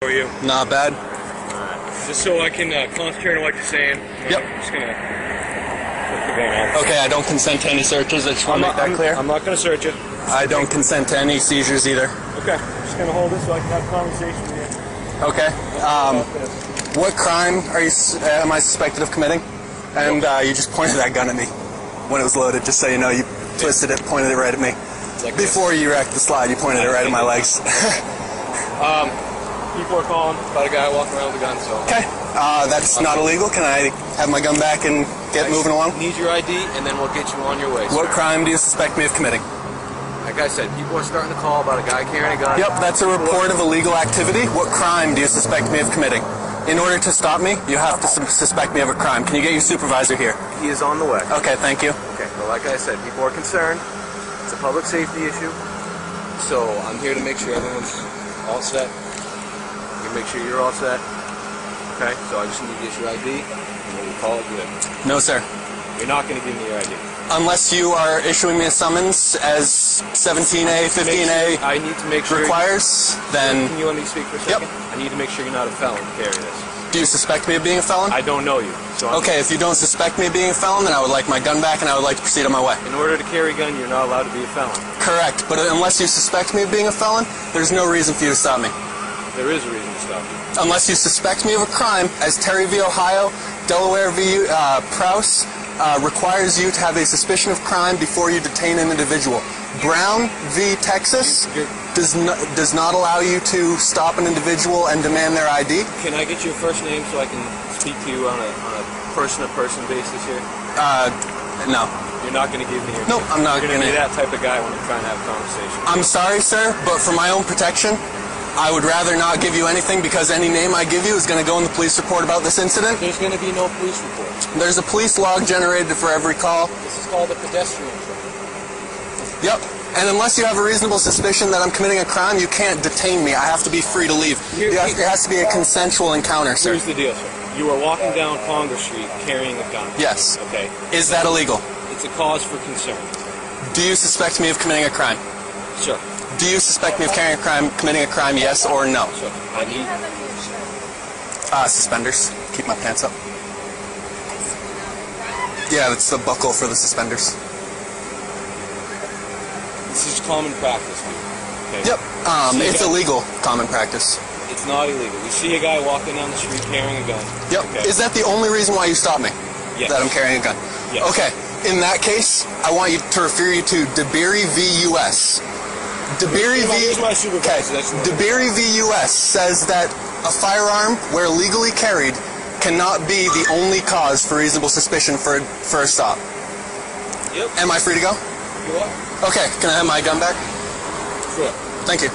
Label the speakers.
Speaker 1: How are you?
Speaker 2: Not bad.
Speaker 1: Just so I can concentrate on what you're saying.
Speaker 2: Yep.
Speaker 1: I'm just gonna put the gun out.
Speaker 2: Okay, I don't consent to any searches. I just want to make that clear.
Speaker 1: I'm not gonna search it.
Speaker 2: I don't consent to any seizures either.
Speaker 1: Okay. I'm just gonna hold it so I can have a conversation with you.
Speaker 2: Okay. What crime am I suspected of committing? And you just pointed that gun at me when it was loaded, just so you know. You twisted it, pointed it right at me.
Speaker 1: Like
Speaker 2: Before you wrecked the slide, you pointed it right at my legs.
Speaker 1: People are calling about a guy walking around with a gun, so...
Speaker 2: Okay. That's not illegal. Can I have my gun back and get moving along?
Speaker 1: Need your ID, and then we'll get you on your way, sir.
Speaker 2: What crime do you suspect me of committing?
Speaker 1: Like I said, people are starting to call about a guy carrying a gun.
Speaker 2: Yep, that's a report of illegal activity. What crime do you suspect me of committing? In order to stop me, you have to suspect me of a crime. Can you get your supervisor here?
Speaker 1: He is on the way.
Speaker 2: Okay, thank you.
Speaker 1: Okay, well, like I said, people are concerned. It's a public safety issue. So I'm here to make sure everyone's all set. I'm here to make sure you're all set. Okay, so I just need to get your ID, and then we'll call it good.
Speaker 2: No, sir.
Speaker 1: You're not going to give me your ID.
Speaker 2: Unless you are issuing me a summons as 17A, 15A
Speaker 1: I need to make sure
Speaker 2: requires, then...
Speaker 1: Can you let me speak for a second?
Speaker 2: Yep.
Speaker 1: I need to make sure you're not a felon to carry this.
Speaker 2: Do you suspect me of being a felon?
Speaker 1: I don't know you. So
Speaker 2: Okay, if you don't suspect me of being a felon, then I would like my gun back and I would like to proceed on my way.
Speaker 1: In order to carry a gun, you're not allowed to be a felon.
Speaker 2: Correct, but unless you suspect me of being a felon, there's no reason for you to stop me.
Speaker 1: There is a reason to stop you.
Speaker 2: Unless you suspect me of a crime, as Terry v. Ohio, Delaware v. Prowse, requires you to have a suspicion of crime before you detain an individual. Brown v. Texas does not allow you to stop an individual and demand their ID.
Speaker 1: Can I get your first name so I can speak to you on a person-to-person basis here?
Speaker 2: No.
Speaker 1: You're not going to give me your
Speaker 2: Nope, I'm not
Speaker 1: You're
Speaker 2: going to.
Speaker 1: be that type of guy when I'm trying to have a conversation.
Speaker 2: I'm sorry, sir, but for my own protection, I would rather not give you anything because any name I give you is going to go in the police report about this incident.
Speaker 1: There's going to be no police report.
Speaker 2: There's a police log generated for every call.
Speaker 1: This is called a pedestrian trip.
Speaker 2: Yep. And unless you have a reasonable suspicion that I'm committing a crime, you can't detain me. I have to be free to leave. It has to be a consensual encounter, sir.
Speaker 1: Here's the deal, sir. You are walking down Congress Street carrying a gun.
Speaker 2: Yes.
Speaker 1: Okay.
Speaker 2: Is that illegal?
Speaker 1: It's a cause for concern.
Speaker 2: Do you suspect me of committing a crime?
Speaker 1: Sure.
Speaker 2: Do you suspect me of committing a crime, yes or no?
Speaker 1: Sure. I need...
Speaker 2: Suspenders. Keep my pants up. Yeah, that's the buckle for the suspenders.
Speaker 1: This is common practice, dude. Okay?
Speaker 2: Yep. It's illegal, common practice.
Speaker 1: It's not illegal. We see a guy walking down the street carrying a gun.
Speaker 2: Yep.
Speaker 1: Okay.
Speaker 2: Is that the only reason why you stopped me?
Speaker 1: Yes.
Speaker 2: That I'm carrying a gun?
Speaker 1: Yes.
Speaker 2: Okay. In that case, I want you to refer you to DeBerry v. U.S. DeBerry v. DeBerry v. U.S. says that a firearm, where legally carried, cannot be the only cause for reasonable suspicion for a stop.
Speaker 1: Yep.
Speaker 2: Am I free to go?
Speaker 1: You are.
Speaker 2: Okay. Can I have my gun back?
Speaker 1: Sure.
Speaker 2: Thank you.